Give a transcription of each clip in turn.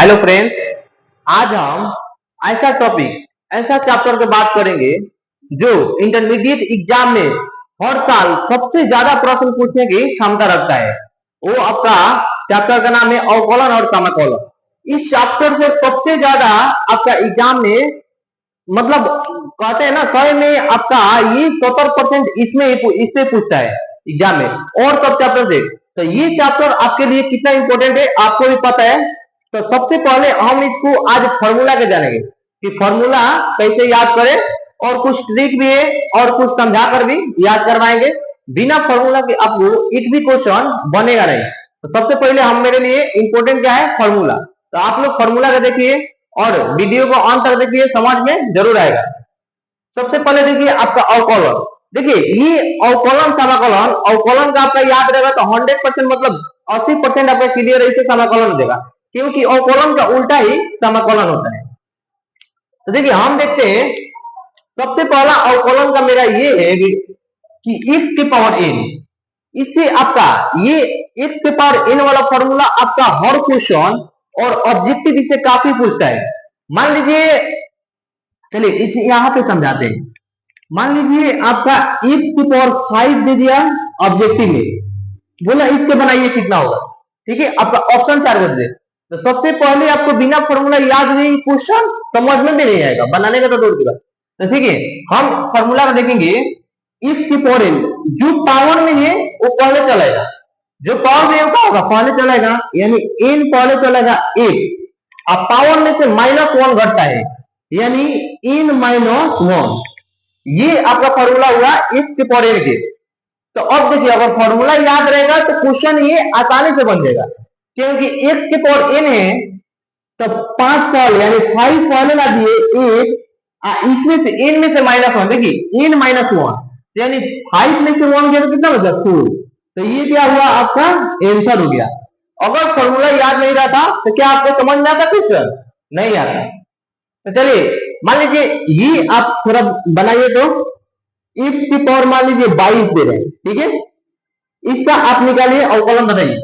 Hello friends, आज हम ऐसा टॉपिक ऐसा चैप्टर की बात करेंगे जो इंटरमीडिएट एग्जाम में हर साल सबसे ज्यादा प्रश्न पूछने की क्षमता रखता है। वो आपका चैप्टर का नाम है अवकलन और समाकलन। इस चैप्टर से सबसे ज्यादा आपका एग्जाम में मतलब कहते हैं ना 100 में आपका ये 70% इससे पूछता है एग्जाम में और सब चैप्टर से। तो ये चैप्टर आपके लिए कितना इंपॉर्टेंट है आपको भी पता है। तो सबसे पहले हम इसको आज फॉर्मूला के जानेंगे कि फॉर्मूला कैसे याद करें और कुछ ट्रिक भी है और कुछ समझा कर भी याद करवाएंगे। बिना फॉर्मूला के आपको एक भी क्वेश्चन बनेगा नहीं। तो सबसे पहले हम मेरे लिए इंपॉर्टेंट क्या है फॉर्मूला। तो आप लोग फॉर्मूला का देखिए और वीडियो को अंत तक देखिए, समझ में जरूर आएगा। सबसे पहले देखिए आपका अवकलन। देखिए ये अवकलन समाकलन, अवकलन का आपका याद रहेगा तो 100% मतलब 80% आपका क्लियर है, समाकलन देगा क्योंकि अवकलन का उल्टा ही समाकलन होता है। तो देखिए हम देखते हैं सबसे पहला अवकलन का मेरा ये है कि x के पावर n, इससे आपका ये x के पावर n वाला फॉर्मूला आपका हर क्वेश्चन और ऑब्जेक्टिव इससे काफी पूछता है। मान लीजिए, चलिए इसे यहां पे समझाते हैं। मान लीजिए आपका x की पावर 5 दे दिया ऑब्जेक्टिव में, बोला इसके बनाइए कितना होगा। ठीक है, आपका ऑप्शन 4 कर दे। तो सबसे पहले आपको बिना फॉर्मूला याद नहीं क्वेश्चन समझ में भी नहीं आएगा, बनाने का तो दूर की बात। तो ठीक है, हम फॉर्मूला में देखेंगे x की पावर n, जो पावर में है वो पहले चलेगा, जो पावर में क्या होगा पहले चलेगा, यानी n पहले चलेगा 1 और पावर में से -1 घटता है यानी n -1। ये आपका फॉर्मूला हुआ x के पावर n के। तो अब देखिए अगर फॉर्मूला याद रहेगा तो क्वेश्चन ये आसानी से बन जाएगा क्योंकि x के पावर n है तो 5 पहले यानी 5 पहले ला दिए 1 इसमें से n में से -1, देखिए n -1 यानी 5 में से 1 गया तो कितना बचा 4। तो ये क्या हुआ आपका आंसर हो गया। अगर फॉर्मूला याद नहीं रहता तो क्या आपको समझ में आता क्वेश्चन नहीं आता। तो चलिए मान लीजिए ये आप थोड़ा बनाइए तो x की पावर मान लीजिए 22 दे रहे हैं, ठीक है, इसका आप निकालिए अवकलन बताइए।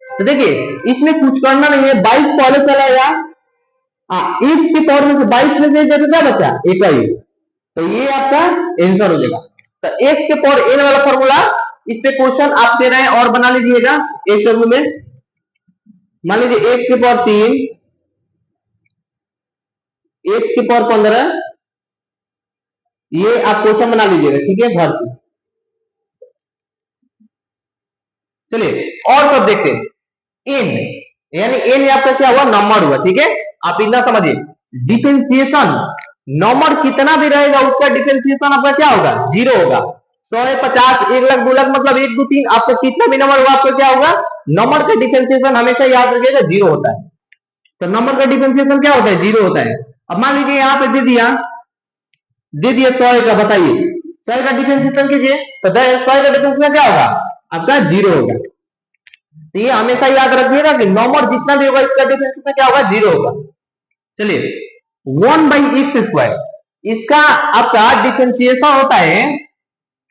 तो देखिए इसमें कुछ करना नहीं है, 22 पहले चला गया, x की पावर में से 22 में से जैसे क्या बचा एक ही, तो ये आपका आंसर हो जाएगा। तो x के पावर n वाला फॉर्मूला इस पे क्वेश्चन आप दे रहे हैं और बना लीजिएगा एक शब्द में। मान लीजिए x की पावर 3, x की पावर 15, ये आप क्वेश्चन बना लीजिएगा, ठीक है घर पे। चलिए और सब देखते हैं। n यानी n आपका क्या हुआ नंबर हुआ, ठीक है, आप इतना समझिए। डिफरेंशिएशन नंबर कितना भी रहेगा उसका डिफरेंशिएशन आपका क्या होगा 0 होगा। 100 50 1 लाख 2 लाख मतलब 1 2 3 आपको कितना भी नंबर होगा आपका क्या होगा, नंबर का डिफरेंशिएशन हमेशा याद रखिएगा 0 होता है। तो नंबर का डिफरेंशिएशन क्या होता है 0 होता है। अब मान लीजिए यहाँ पे दे दिया 100 का, बताइए 100 का डिफरेंशिएशन कीजिए तो 100 का डिफरेंशिएशन क्या होगा आपका 0 होगा। तो ये हमेशा याद रखिएगा कि नंबर जितना भी होगा इसका डिफरेंशिएशन क्या होगा 0 होगा। चलिए 1/x², इसका आपका डिफरेंशिएशन होता है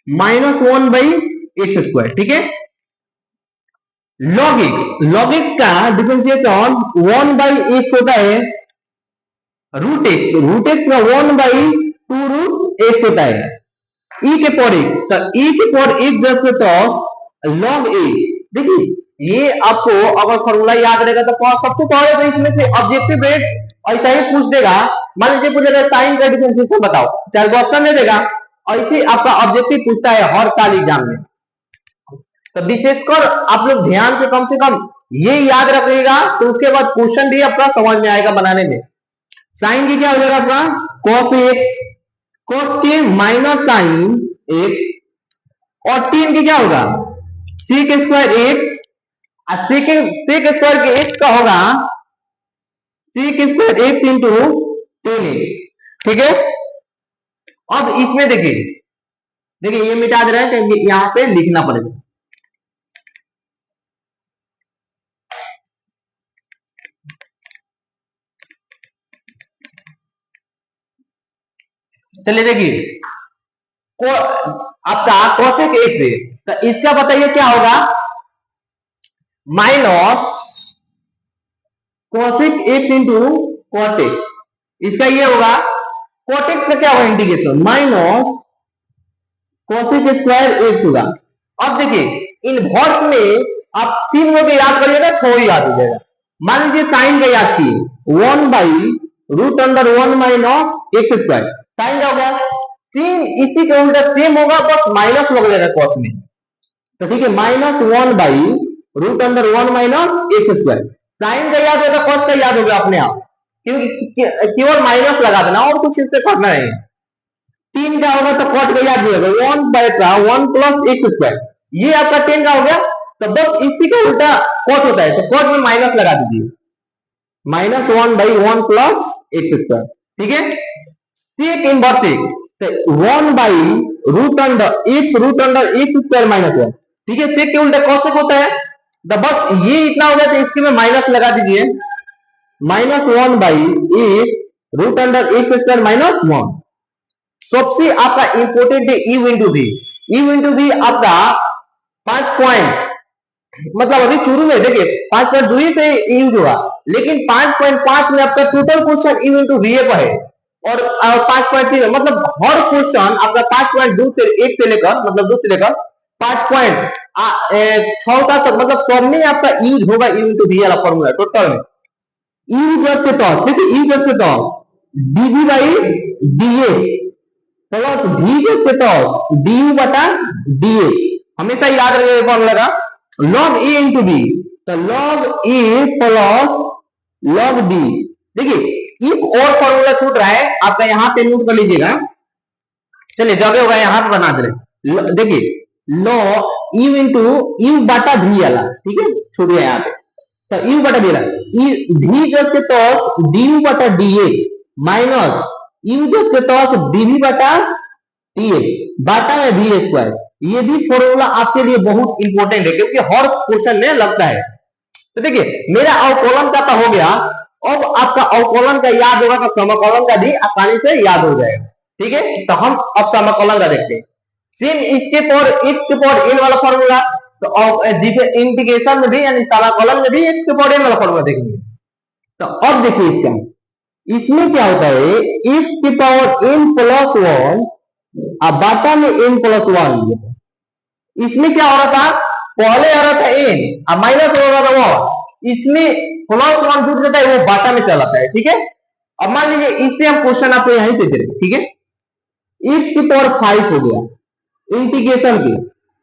-1/x², ठीक है। log x का डिफरेंशिएशन 1/x होता है, रूट एक्स का 1/2√x होता है। e के पावर x, तो e के पावर x जैसे तो log a, देखिए ये आपको अगर फॉर्मूला याद रहेगा तो सबसे पहले तो इसमें से ऑब्जेक्टिव रेट ऐसा ही पूछ देगा। मान लीजिए पूछेगा साइन का डिफरेंशिएशन बताओ, चाहे वो ऑप्शन दे देगा, ऐसे आपका ऑब्जेक्टिव पूछता है हर साल एग्जाम में। तो विशेषकर आप लोग ध्यान से कम ये याद रखिएगा तो उसके बाद क्वेश्चन भी आपका समझ में आएगा बनाने में। साइन की क्या हो जाएगा आपका cos x, cos के माइनस साइन x और 3 की क्या होगा sec² x, sec² के x का होगा sec² x इंटू 10x, ठीक है। अब इसमें देखिए ये मिटा दे रहे हैं क्योंकि यहां पे लिखना पड़ेगा। चलिए देखिए आपका cosec x है तो इसका बताइए क्या होगा minus cosec x into cot x, इसका ये होगा cot x का क्या होगा integration minus cosec square x होगा। अब देखिए इनवर्स में आप 3 को याद करिएगा 6 ही याद हो जाएगा। मान लीजिए साइन का याद किए 1/√1 माइनस एक्स स्क्वायर, साइन का हो गया। सीन इसी के उल्टा सेम होगा, बस माइनस लग जाएगा कॉस में, तो ठीक है -1/√1 माइनस एक्स स्क्वायर। साइन का याद होगा कॉस का याद होगा अपने आप, क्योंकि केवल माइनस लगा देना और कुछ इससे करना है। 3 का होगा तो कॉट का याद नहीं होगा 1/1 प्लस एक्स स्क्वायर, ये आपका 10 का हो गया। तो बस इसी का उल्टा कॉट होता है, तो कॉट में माइनस लगा दीजिए -1/1 प्लस एक्स स्क्वायर, ठीक है। सेक इनवर्स एक तो 1/√x स्क्वायर माइनस 1, ठीक है। सेक के उल्टा कॉसेक होता है, तो बस ये इतना हो गया, तो इसके में माइनस लगा दीजिए -1/√x स्क्वायर माइनस 1। सबसे आपका इंपोर्टेंट है U into V. U into V आपका 5 पॉइंट, मतलब अभी शुरू में देखिए 5.2 से यूज हुआ, लेकिन 5.5 में आपका total question U into V का है, और 5.3 मतलब हर क्वेश्चन आपका 5.2 से 1 से लेकर मतलब 2 से लेकर 5.6 तक, मतलब सब में आपका यूज होगा यू इंटू वी वाला फॉर्मूला टोटल में। यूजर्स के तौर ठीक है, यूजर्स के तौर D V by D plus V के तौर डी यू बटा डी एच, हमेशा याद रखिएगा फॉर्मूला का। लॉग ए इंटू बी, तो log A plus log B. देखिए एक और फॉर्मूला छूट रहा है आपका, यहां पे नोट कर लीजिएगा, चलिए जगह होगा यहां पे बना दे। देखिए लॉग यू इंटू यू बटा वी वाला, ठीक है, छूट गया यहाँ पे, तो यू बटा वी वी जस के तौर डी यू बटा डी एच माइनस यू जस के तौर डीवी बटा टी एच बाटा में वी स्क्वायर। ये भी फॉर्मूला आपके लिए बहुत इंपॉर्टेंट है, क्योंकि हर क्वेश्चन में लगता है। तो देखिए मेरा अवकलन का तो हो गया, अब आपका अवकलन का याद होगा तो समकलन का भी आसानी से याद हो जाएगा, ठीक है। तो हम अब समकलन का देखते हैं। सेम इसके पर x के पावर n वाला फॉर्मूला, तो इंटीग्रेशन में भी यानी समाकलन में भी x के पावर n वाला फॉर्मूला देखेंगे। तो अब देखिए इसका, इसमें क्या होता है x के पावर n प्लस 1 अब बाटा में n प्लस 1, इसमें क्या हो रहा था, पहले आ रहा था n अब माइनस हो रहा था 1, इसमें प्लस 1 जुड़ जाता है, वो बाटा में चला जाता है, ठीक है। अब मान लीजिए इस पे हम क्वेश्चन आपको यहीं पे दे, ठीक है। x की पावर 5 हो गया इंटीग्रेशन के,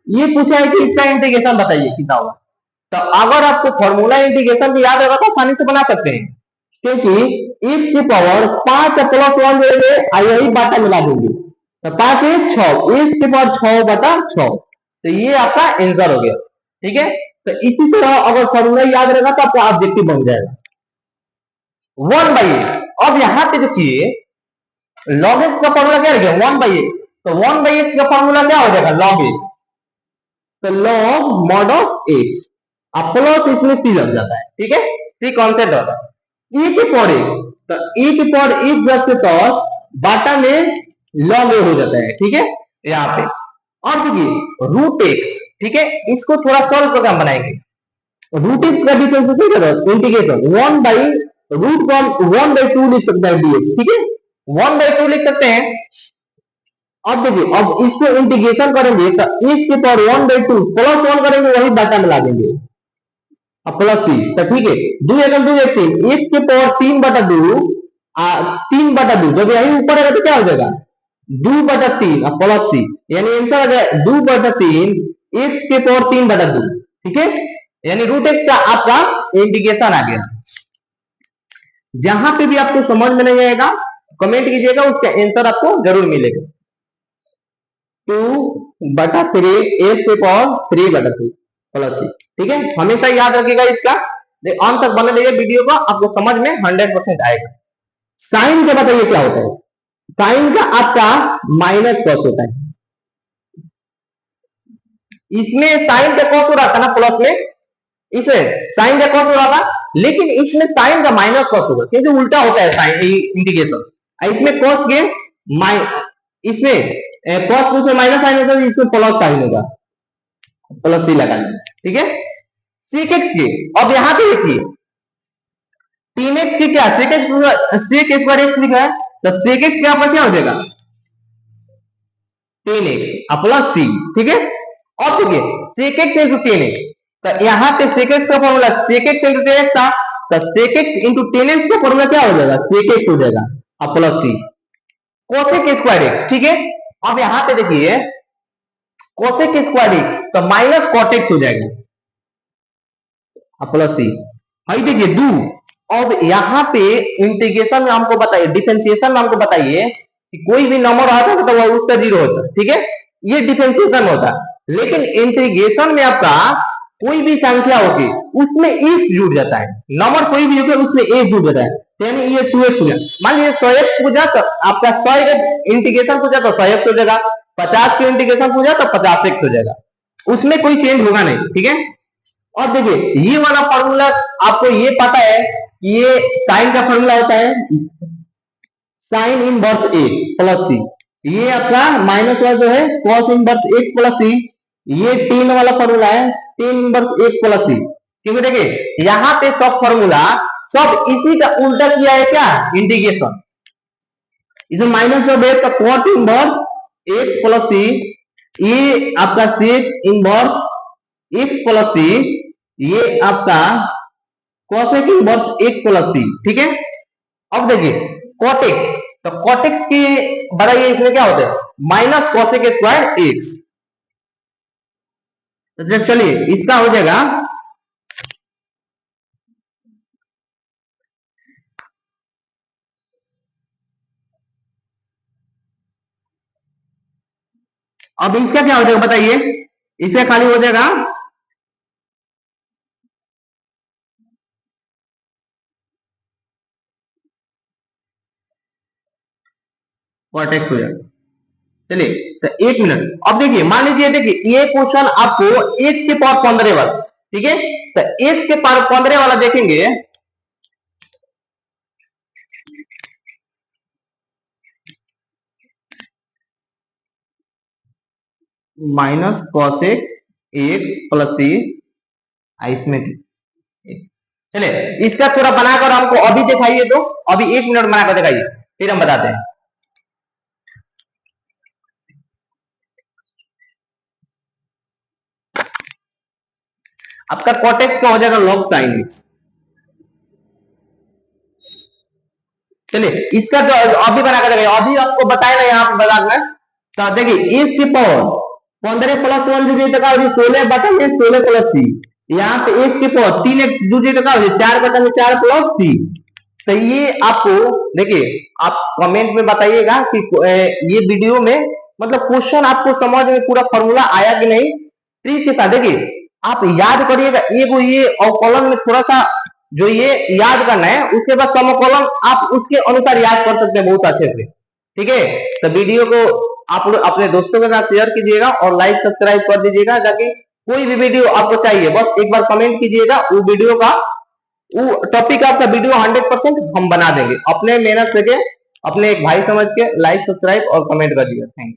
ये पूछा है कि इसका इंटीग्रेशन बताइए कितना होगा। तो अगर आपको फॉर्मूला इंटीग्रेशन की याद होगा तो आसानी से बना सकते हैं, क्योंकि x की पावर 5 प्लस 1 जोड़ेंगे यही बाटा मिला देंगे, तो 5 है 6, x की पावर 6 बटा 6, तो ये आपका आंसर हो गया, ठीक है। तो इसी तरह अगर फॉर्मूला याद रहेगा तो आपका ऑब्जेक्टिव बन जाएगा 1/x। अब यहां पे देखिए log x का फॉर्मूला क्या रहेगा 1/x, तो 1/x का फॉर्मूला क्या हो जाएगा log x, तो log mod ऑफ x, अब प्लस इसमें c लग जाता है, ठीक है, c कांस्टेंट होता है। e के पावर x, तो e के पावर x जस के तौर बाटा में log a हो जाता है, ठीक है यहाँ पे। और देखिए रूट एक्स, ठीक है, इसको थोड़ा सॉल्व प्रोग्राम बनाएंगे। रूट एक्स का डिफरेंशिएशन इंटीग्रेशन 1/√1/2 लिख सकते हैं dx, ठीक है, 1/2 लिख सकते हैं। अब देखिए अब इसको इंटीग्रेशन करेंगे तो x के पावर 1/2 प्लस 1 करेंगे वही बाटा में ला देंगे, अब प्लस 3, तो ठीक है 2 एकम 2 एक 3, x के पावर 3/2 3/2, जब यही ऊपर आएगा तो क्या हो जाएगा 2/3 अब प्लस सी, यानी आंसर आ गया 2/3 x के पावर 3/2, ठीक है, यानी रूट एक्स का आपका इंटीग्रेशन आ गया। जहां पे भी आपको समझ में नहीं आएगा कमेंट कीजिएगा, उसका आंसर आपको जरूर मिलेगा। 2/3 x के पावर 3/2 प्लस सी, ठीक है, हमेशा याद रखिएगा इसका, अंत तक बने रहिए वीडियो को, आपको समझ में 100% आएगा। साइन का बताइए क्या होता है, साइन का आपका माइनस कॉस होता है, इसमें साइन का कॉस हो रहा था ना प्लस में, इसमें साइन का कॉस हो रहा था, लेकिन इसमें साइन का माइनस कॉस होगा, क्योंकि उल्टा होता है साइन इंटीग्रेशन, इसमें कॉस के इसमें कॉस में माइनस साइन होगा, इसमें प्लस साइन होगा, प्लस सी लगाना, ठीक है। सीक एक्स की अब यहां पे देखिए 3x की क्या sec स्क्वायर एक्स लिखा है, तो sec x क्या पर क्या हो जाएगा 10x प्लस सी। ठीक है, अब देखिए sec x इंटू 10x, तो यहाँ पे sec x का formula sec x into 10x था, तो sec x इंटू 10x का फॉर्मूला क्या हो जाएगा sec x हो जाएगा प्लस सी cosec स्क्वायर x। ठीक है, अब यहाँ पे देखिए cosec स्क्वायर x तो माइनस cot x हो जाएगा प्लस सी। भाई देखिए डू, अब यहाँ पे इंटीग्रेशन में हमको बताइए, डिफरेंशिएशन में हमको बताइए कि कोई भी नंबर आता है तो वह उसका जीरो होता है। ठीक है, ये डिफरेंशिएशन होता है, लेकिन इंटीग्रेशन में आपका कोई भी संख्या होगी उसमें एक जुड़ जाता है, नंबर कोई भी होगा उसमें एक जुड़ जाता है, यानी ये 2x हो जाए। मान लीजिए 100x पूछा तो आपका 100 इंटीग्रेशन पूछा तो 100x हो जाएगा, 50 के इंटीग्रेशन पूछा तो 50x हो जाएगा, उसमें कोई चेंज होगा नहीं। ठीक है, और देखिए ये वाला फॉर्मूला आपको ये पता है कि ये साइन का फॉर्मूला होता है साइन इनवर्स एक्स प्लस सी, ये आपका माइनस वाला जो है कॉस इनवर्स एक्स प्लस सी, ये टेन वाला फॉर्मूला है टेन इनवर्स एक्स प्लस सी। क्योंकि देखिए यहाँ पे सब फॉर्मूला सब इसी का उल्टा किया है क्या इंटीग्रेशन, इसमें माइनस जब है तो कॉट इनवर्स एक्स प्लस सी, ये आपका सेक इनवर्स एक्स प्लस सी, ये आपका कोसेक इनवर्स एक्स प्लस सी। ठीक है, अब देखिए कोटेक्स, तो कोटेक्स की बढ़ाइए इसमें क्या होता है माइनस कोसेक स्क्वायर एक्स, तो चलिए इसका हो जाएगा अब इसका क्या हो जाएगा बताइए, इसका खाली हो जाएगा कोटेक्स हो जाएगा। चलिए तो एक मिनट, अब देखिए मान लीजिए देखिए ये क्वेश्चन आपको एक्स के पावर 15 वाला, ठीक है, तो एक्स के पावर 15 वाला देखेंगे माइनस कॉसेक एक्स प्लस सी इसमें, चलिए इसका थोड़ा बनाकर हमको अभी दिखाइए, तो अभी एक मिनट बनाकर दिखाइए फिर हम बताते हैं। आपका कॉटेक्स का हो जाएगा लॉग साइन एक्स। चलिए इसका जो अभी बनाकर दिखाइए, अभी आपको बताया ना यहाँ पे बताना, तो देखिए एक्स की पावर 15 प्लस 1 जुड़े तक 16 बटा में 16 प्लस सी, यहाँ पे एक्स की पावर 3 एक्स जुड़े तक 4 बटा में 4 प्लस सी। तो ये आपको देखिए आप कमेंट में बताइएगा कि ये वीडियो में मतलब क्वेश्चन आपको समझ में पूरा फॉर्मूला आया कि नहीं। ट्रिक के साथ देखिए आप याद करिएगा, एगो ये और कॉलम में थोड़ा सा जो ये याद करना है, उसके बाद समकॉलम आप उसके अनुसार याद कर सकते हैं बहुत अच्छे से। ठीक है, तो वीडियो को आप लोग अपने दोस्तों के साथ शेयर कीजिएगा और लाइक सब्सक्राइब कर दीजिएगा, ताकि कोई भी वीडियो आपको चाहिए बस एक बार कमेंट कीजिएगा, वो वीडियो का वो टॉपिक आपका वीडियो 100% हम बना देंगे अपने मेहनत से, अपने एक भाई समझ के लाइक सब्सक्राइब और कमेंट कर दिएगा। Thank you.